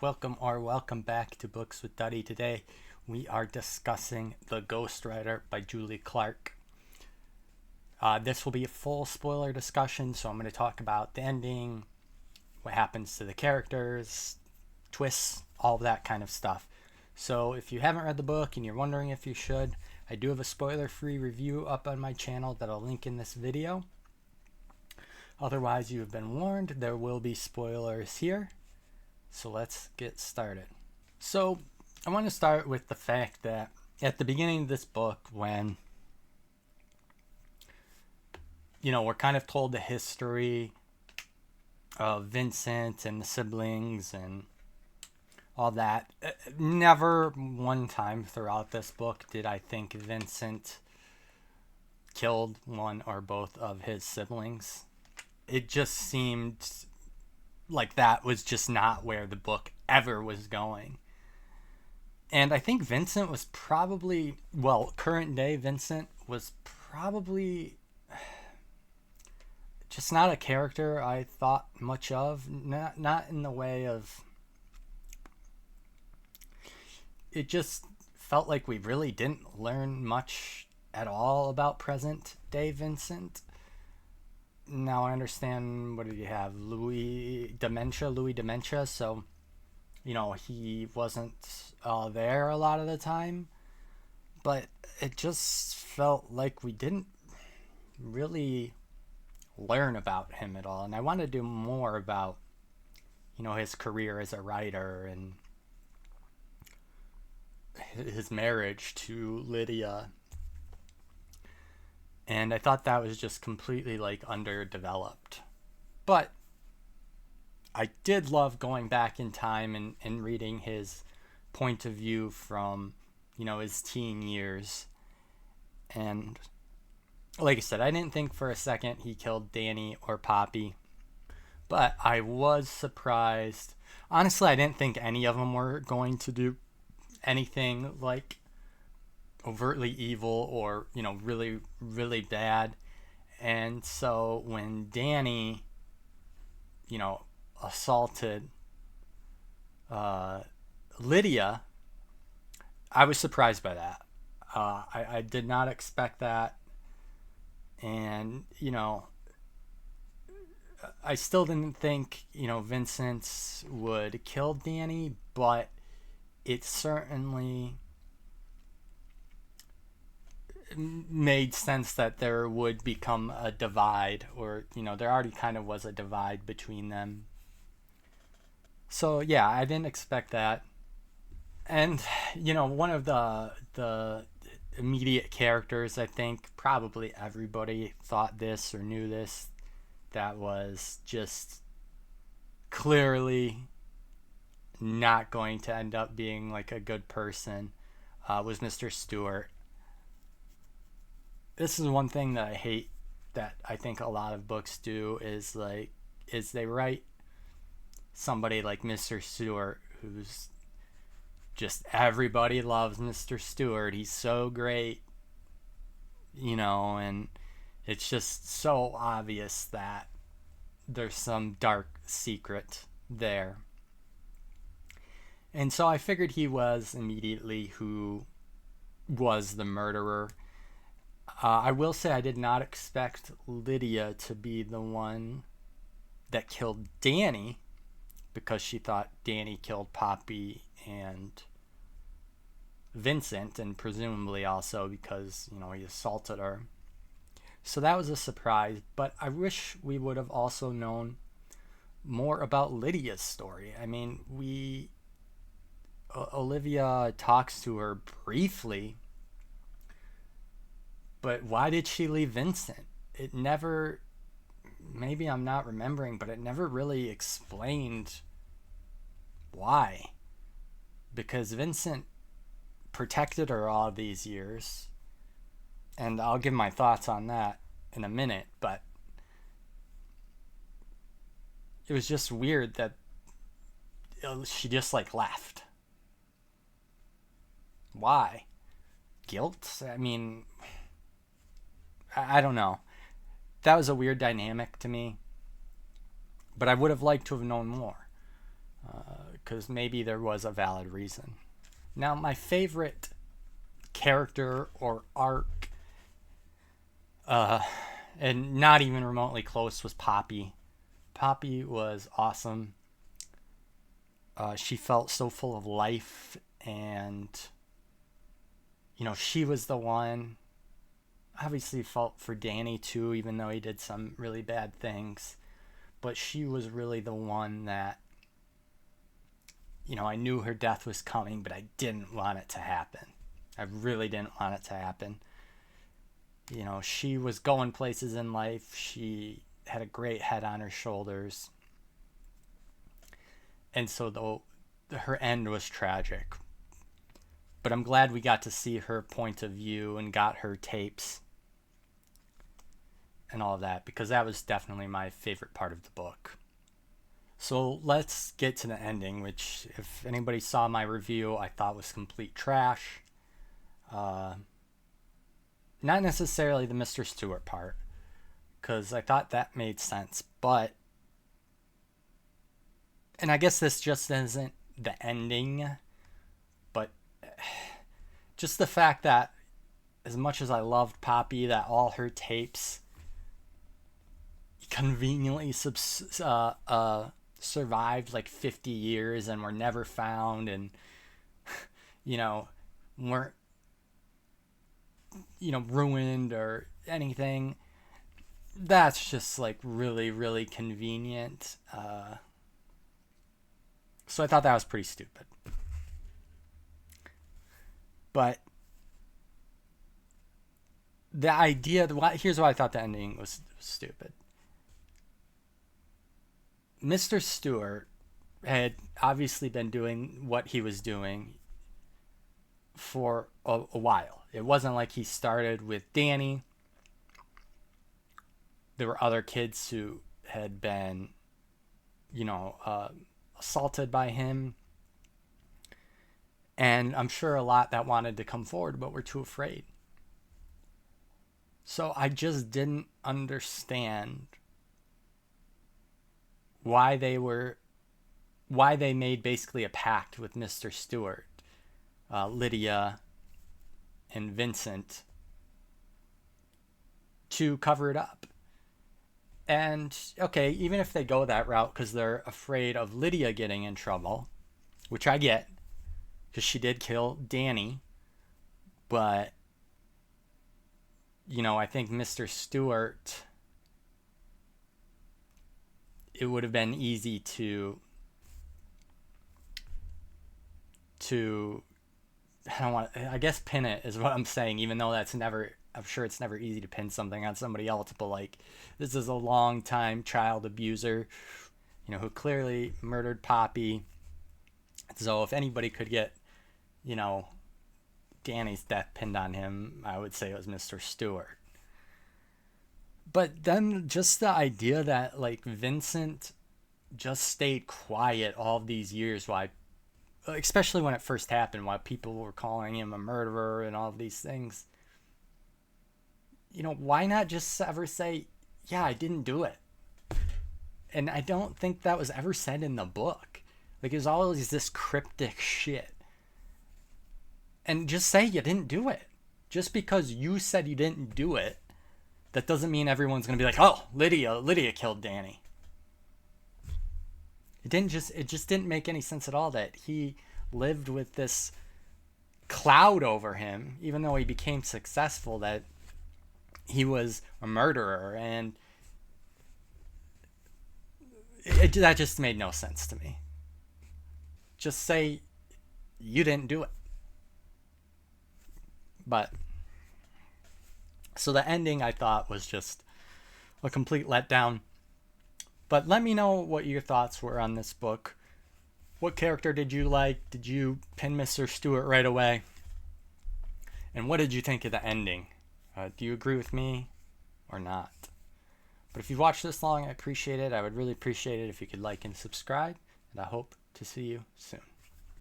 Welcome back to Books with Duddy. Today we are discussing The Ghostwriter by Julie Clark. This will be a full spoiler discussion, so I'm going to talk about the ending, what happens to the characters, twists, all of that kind of stuff. So if you haven't read the book and you're wondering if you should, I do have a spoiler-free review up on my channel that I'll link in this video. Otherwise, you have been warned, there will be spoilers here. So let's get started. So I want to start with the fact that at the beginning of this book, when we're kind of told the history of Vincent and the siblings and all that, never one time throughout this book did I think Vincent killed one or both of his siblings. It just seemed like that was just not where the book ever was going. And I think Vincent was probably, current day Vincent was probably just not a character I thought much of. Not in the way of, it just felt like we really didn't learn much at all about present day Vincent. Now I understand, what did he have? Louis dementia. So, he wasn't there a lot of the time. But it just felt like we didn't really learn about him at all. And I want to do more about, his career as a writer and his marriage to Lydia. And I thought that was just completely underdeveloped. But I did love going back in time and reading his point of view from, his teen years. And like I said, I didn't think for a second he killed Danny or Poppy. But I was surprised. Honestly, I didn't think any of them were going to do anything overtly evil or really, really bad. And so when Danny assaulted Lydia, I was surprised by that. I did not expect that. And I still didn't think Vincent would kill Danny, but it certainly made sense that there would become a divide, or there already kind of was a divide between them. So yeah, I didn't expect that. And one of the immediate characters, I think probably everybody thought this or knew this, that was just clearly not going to end up being a good person, was Mr. Stewart. This is one thing that I hate, that I think a lot of books do, is they write somebody like Mr. Stewart, who's just, everybody loves Mr. Stewart, he's so great, and it's just so obvious that there's some dark secret there. And so I figured he was immediately who was the murderer. I will say I did not expect Lydia to be the one that killed Danny, because she thought Danny killed Poppy and Vincent, and presumably also because, he assaulted her. So that was a surprise, but I wish we would have also known more about Lydia's story. I mean, Olivia talks to her briefly, but why did she leave Vincent? It never, maybe I'm not remembering, but it never really explained why. Because Vincent protected her all these years, and I'll give my thoughts on that in a minute, but it was just weird that she just left. Why? Guilt? I mean, I don't know. That was a weird dynamic to me, but I would have liked to have known more. because maybe there was a valid reason. Now, my favorite character or arc, and not even remotely close, was Poppy. Poppy was awesome. She felt so full of life, and she was the one. Obviously felt for Danny too, even though he did some really bad things, but she was really the one that I knew her death was coming, but I didn't want it to happen. I really didn't want it to happen. She was going places in life. She had a great head on her shoulders. And so her end was tragic. But I'm glad we got to see her point of view and got her tapes and all of that, because that was definitely my favorite part of the book. So let's get to the ending, which, if anybody saw my review, I thought was complete trash. Not necessarily the Mr. Stewart part, because I thought that made sense, but, and I guess this just isn't the ending, but just the fact that as much as I loved Poppy, that all her tapes conveniently survived like 50 years and were never found, and weren't ruined or anything. That's just like really, really convenient. So I thought that was pretty stupid. But the idea, here's why I thought the ending was stupid. Mr. Stewart had obviously been doing what he was doing for a while. It wasn't like he started with Danny. There were other kids who had been, assaulted by him. And I'm sure a lot that wanted to come forward but were too afraid. So I just didn't understand why they made basically a pact with Mr. Stewart, Lydia, and Vincent to cover it up. And okay, even if they go that route because they're afraid of Lydia getting in trouble, which I get, because she did kill Danny, but I think Mr. Stewart, it would have been easy to I guess pin it is what I'm saying, even though I'm sure it's never easy to pin something on somebody else, but like, this is a long time child abuser, who clearly murdered Poppy. So if anybody could get, Danny's death pinned on him, I would say it was Mr. Stewart. But then just the idea that like Vincent just stayed quiet all these years, why, especially when it first happened, why people were calling him a murderer and all of these things. Why not just ever say, yeah, I didn't do it? And I don't think that was ever said in the book. Like, it was always this cryptic shit. And just say you didn't do it. Just because you said you didn't do it, that doesn't mean everyone's going to be like, oh, Lydia killed Danny. It just didn't make any sense at all that he lived with this cloud over him, even though he became successful, that he was a murderer, and that just made no sense to me. Just say you didn't do it. But so the ending, I thought, was just a complete letdown. But let me know what your thoughts were on this book. What character did you like? Did you pin Mr. Stewart right away? And what did you think of the ending? Do you agree with me or not? But if you've watched this long, I appreciate it. I would really appreciate it if you could like and subscribe. And I hope to see you soon.